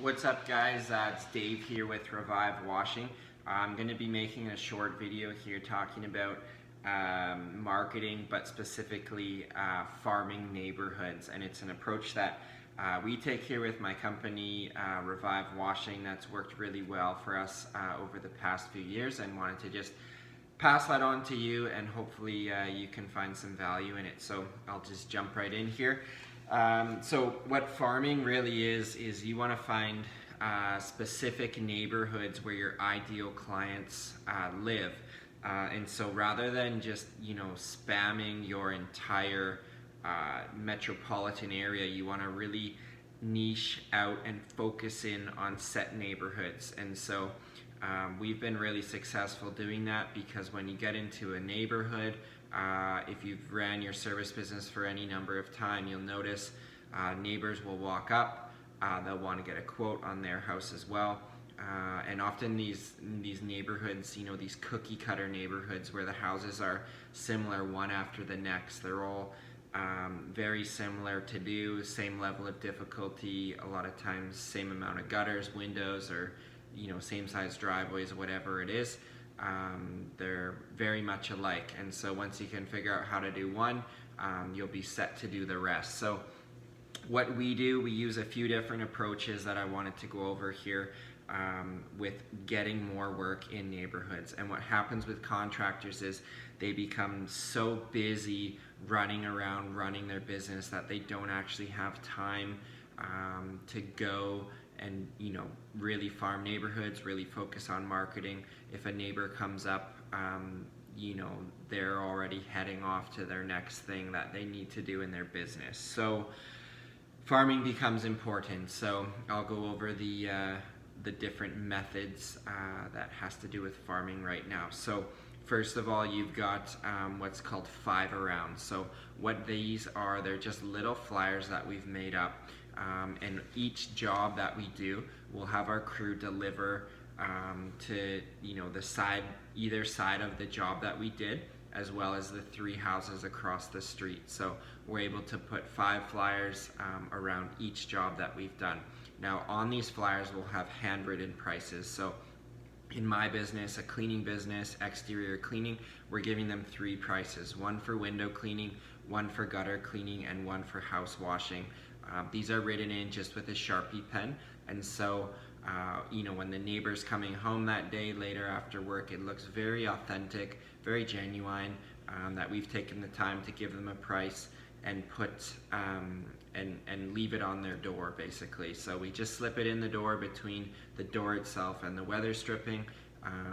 What's up, guys? It's Dave here with Revive Washing. I'm going to be making a short video here talking about marketing, but specifically farming neighborhoods, and it's an approach that we take here with my company, Revive Washing, that's worked really well for us over the past few years, and wanted to just pass that on to you, and hopefully you can find some value in it. So I'll just jump right in here. So what farming really is you want to find specific neighborhoods where your ideal clients live. And so rather than just, spamming your entire metropolitan area, you want to really niche out and focus in on set neighborhoods. And so we've been really successful doing that, because when you get into a neighborhood, if you've ran your service business for any number of time, you'll notice neighbors will walk up, they'll want to get a quote on their house as well. And often these neighborhoods, these cookie cutter neighborhoods where the houses are similar one after the next, they're all very similar to do, same level of difficulty, a lot of times same amount of gutters, windows, or same size driveways, whatever it is. They're very much alike, and so once you can figure out how to do one, you'll be set to do the rest. So what we do, we use a few different approaches that I wanted to go over here with getting more work in neighborhoods. And what happens with contractors is they become so busy running around running their business that they don't actually have time to go and really farm neighborhoods, really focus on marketing. If a neighbor comes up, they're already heading off to their next thing that they need to do in their business. So farming becomes important. So I'll go over the different methods that has to do with farming right now. So first of all, you've got what's called 5 around. So what these are, they're just little flyers that we've made up. And each job that we do, we'll have our crew deliver to either side of the job that we did, as well as the 3 houses across the street. So we're able to put 5 flyers around each job that we've done. Now on these flyers, we'll have handwritten prices. So in my business, a cleaning business, exterior cleaning, we're giving them 3 prices: one for window cleaning, one for gutter cleaning, and one for house washing. These are written in just with a Sharpie pen, and so when the neighbor's coming home that day later after work, it looks very authentic, very genuine, that we've taken the time to give them a price and put and leave it on their door, basically. So we just slip it in the door between the door itself and the weather stripping,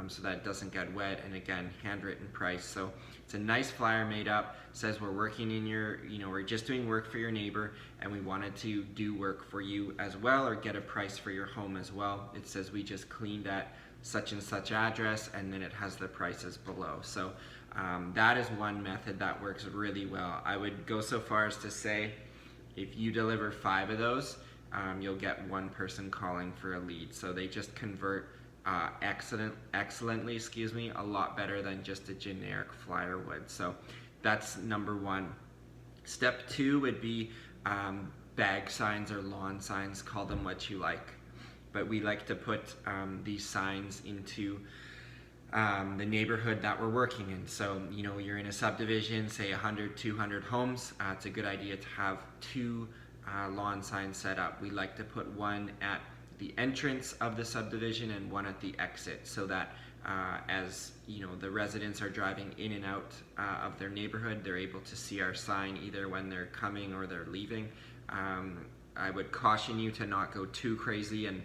so that it doesn't get wet, and again, handwritten price. So it's a nice flyer made up, says we're working in your, we're just doing work for your neighbor, and we wanted to do work for you as well, or get a price for your home as well. It says we just cleaned at such and such address, and then it has the prices below. So that is one method that works really well. I would go so far as to say, if you deliver 5 of those, you'll get 1 person calling for a lead. So they just convert excellently, a lot better than just a generic flyer would. So that's number 1. Step 2 would be bag signs or lawn signs, call them what you like. But we like to put these signs into the neighborhood that we're working in. So, you're in a subdivision, say 100, 200 homes, it's a good idea to have 2 lawn signs set up. We like to put one at the entrance of the subdivision and one at the exit, so that as the residents are driving in and out of their neighborhood, they're able to see our sign either when they're coming or they're leaving. I would caution you to not go too crazy and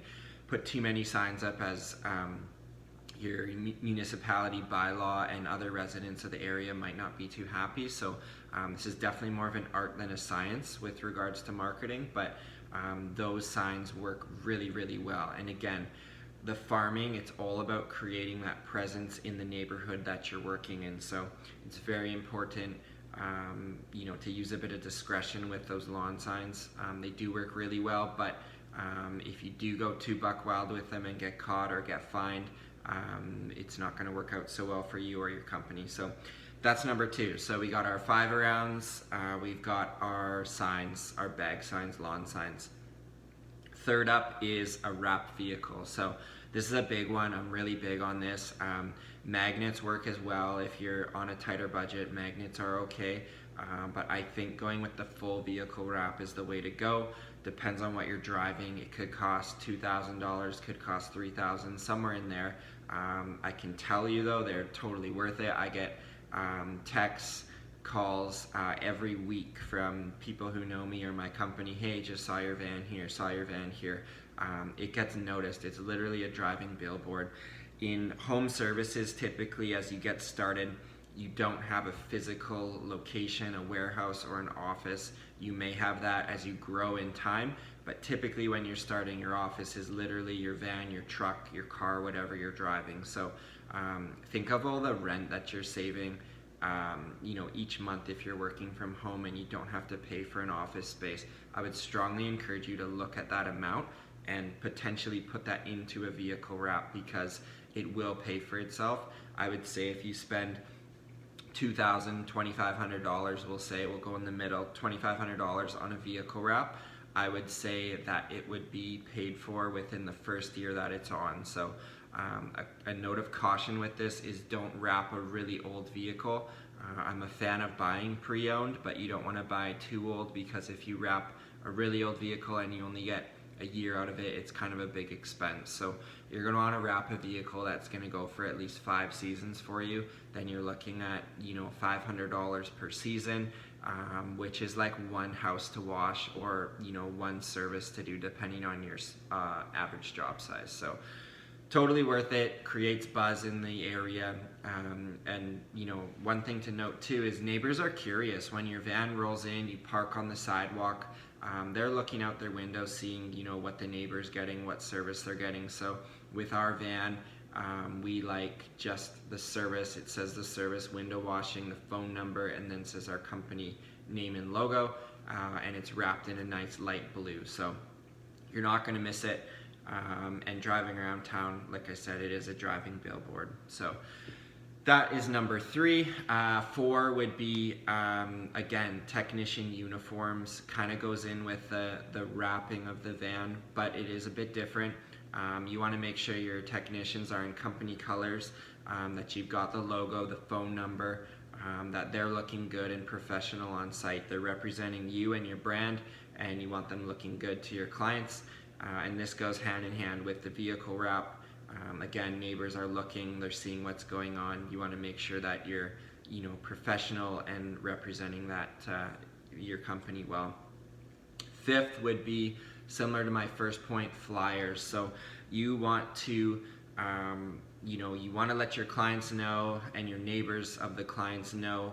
put too many signs up, as your municipality bylaw and other residents of the area might not be too happy. So this is definitely more of an art than a science with regards to marketing, but those signs work really, really well. And again, the farming, it's all about creating that presence in the neighborhood that you're working in. So it's very important to use a bit of discretion with those lawn signs. They do work really well, but if you do go too buck wild with them and get caught or get fined, it's not going to work out so well for you or your company. So that's number 2. So we got our 5 arounds, we've got our signs, our bag signs, lawn signs. Third up is a wrap vehicle. So this is a big one. I'm really big on this. Magnets work as well. If you're on a tighter budget, magnets are okay. But I think going with the full vehicle wrap is the way to go. Depends on what you're driving. It could cost $2,000, could cost $3,000, somewhere in there. I can tell you though, they're totally worth it. I get texts, calls every week from people who know me or my company. Hey, just saw your van here, saw your van here. It gets noticed. It's literally a driving billboard. In home services, typically as you get started, you don't have a physical location, a warehouse or an office. You may have that as you grow in time, but typically when you're starting, your office is literally your van, your truck, your car, whatever you're driving. So think of all the rent that you're saving each month if you're working from home and you don't have to pay for an office space. I would strongly encourage you to look at that amount and potentially put that into a vehicle wrap, because it will pay for itself. I would say if you spend $2,000, $2,500, we'll say, we'll go in the middle, $2,500 on a vehicle wrap, I would say that it would be paid for within the first year that it's on. So a note of caution with this is don't wrap a really old vehicle. I'm a fan of buying pre-owned, but you don't want to buy too old, because if you wrap a really old vehicle and you only get a year out of it, it's kind of a big expense. So you're going to want to wrap a vehicle that's going to go for at least 5 seasons for you. Then you're looking at $500 per season, which is like one house to wash or one service to do, depending on your average job size. So totally worth it. Creates buzz in the area. And one thing to note too is neighbors are curious. When your van rolls in, you park on the sidewalk, they're looking out their window, seeing what the neighbor's getting, what service they're getting. So with our van, we like just the service. It says the service, window washing, the phone number, and then says our company name and logo, and it's wrapped in a nice light blue. So you're not going to miss it. And driving around town, like I said, it is a driving billboard. So that is number 3. 4 would be, again, technician uniforms. Kind of goes in with the wrapping of the van, but it is a bit different. You want to make sure your technicians are in company colors, that you've got the logo, the phone number, that they're looking good and professional on site. They're representing you and your brand, and you want them looking good to your clients. And this goes hand in hand with the vehicle wrap. Again, neighbors are looking, they're seeing what's going on. You want to make sure that you're professional and representing that your company well. 5th would be similar to my first point, flyers. So you want to you want to let your clients know and your neighbors of the clients know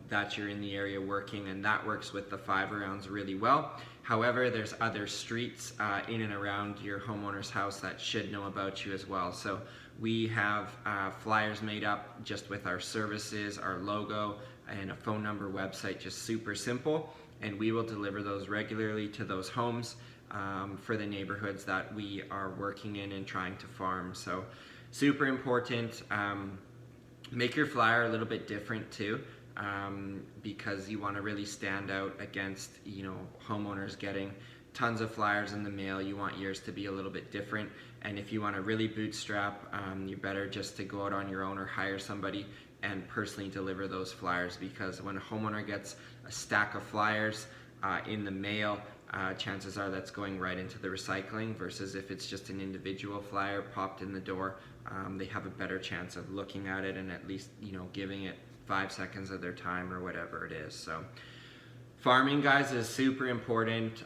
that you're in the area working, and that works with the 5 rounds really well. However, there's other streets in and around your homeowner's house that should know about you as well. So we have flyers made up just with our services, our logo, and a phone number, website, just super simple, and we will deliver those regularly to those homes for the neighborhoods that we are working in and trying to farm. So super important. Make your flyer a little bit different too. Because you want to really stand out against homeowners getting tons of flyers in the mail. You want yours to be a little bit different, and if you want to really bootstrap, you're better just to go out on your own or hire somebody and personally deliver those flyers, because when a homeowner gets a stack of flyers in the mail, chances are that's going right into the recycling, versus if it's just an individual flyer popped in the door, they have a better chance of looking at it and at least giving it 5 seconds of their time or whatever it is. So farming, guys, is super important.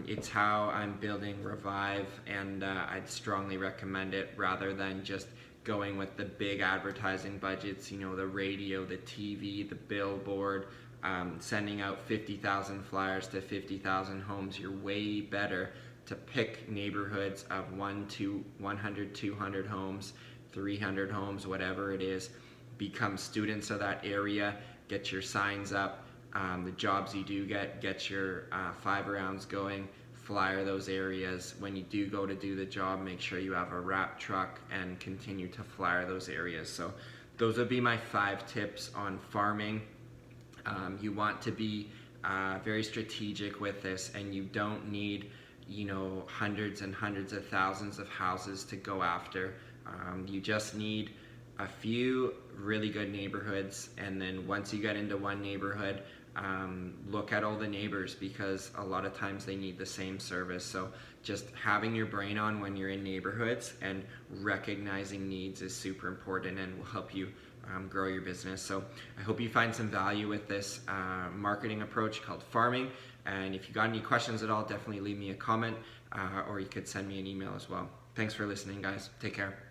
It's how I'm building Revive, and I'd strongly recommend it rather than just going with the big advertising budgets, the radio, the TV, the billboard, sending out 50,000 flyers to 50,000 homes. You're way better to pick neighborhoods of 100, 200 homes, 300 homes, whatever it is. Become students of that area, get your signs up, the jobs you do get your 5 rounds going, flyer those areas. When you do go to do the job, make sure you have a wrap truck and continue to flyer those areas. So those would be my 5 tips on farming. You want to be very strategic with this, and you don't need you know, hundreds and hundreds of thousands of houses to go after. You just need a few really good neighborhoods, and then once you get into one neighborhood, look at all the neighbors, because a lot of times they need the same service. So just having your brain on when you're in neighborhoods and recognizing needs is super important and will help you grow your business. So I hope you find some value with this marketing approach called farming. And if you got any questions at all, definitely leave me a comment, or you could send me an email as well. Thanks for listening, guys. Take care.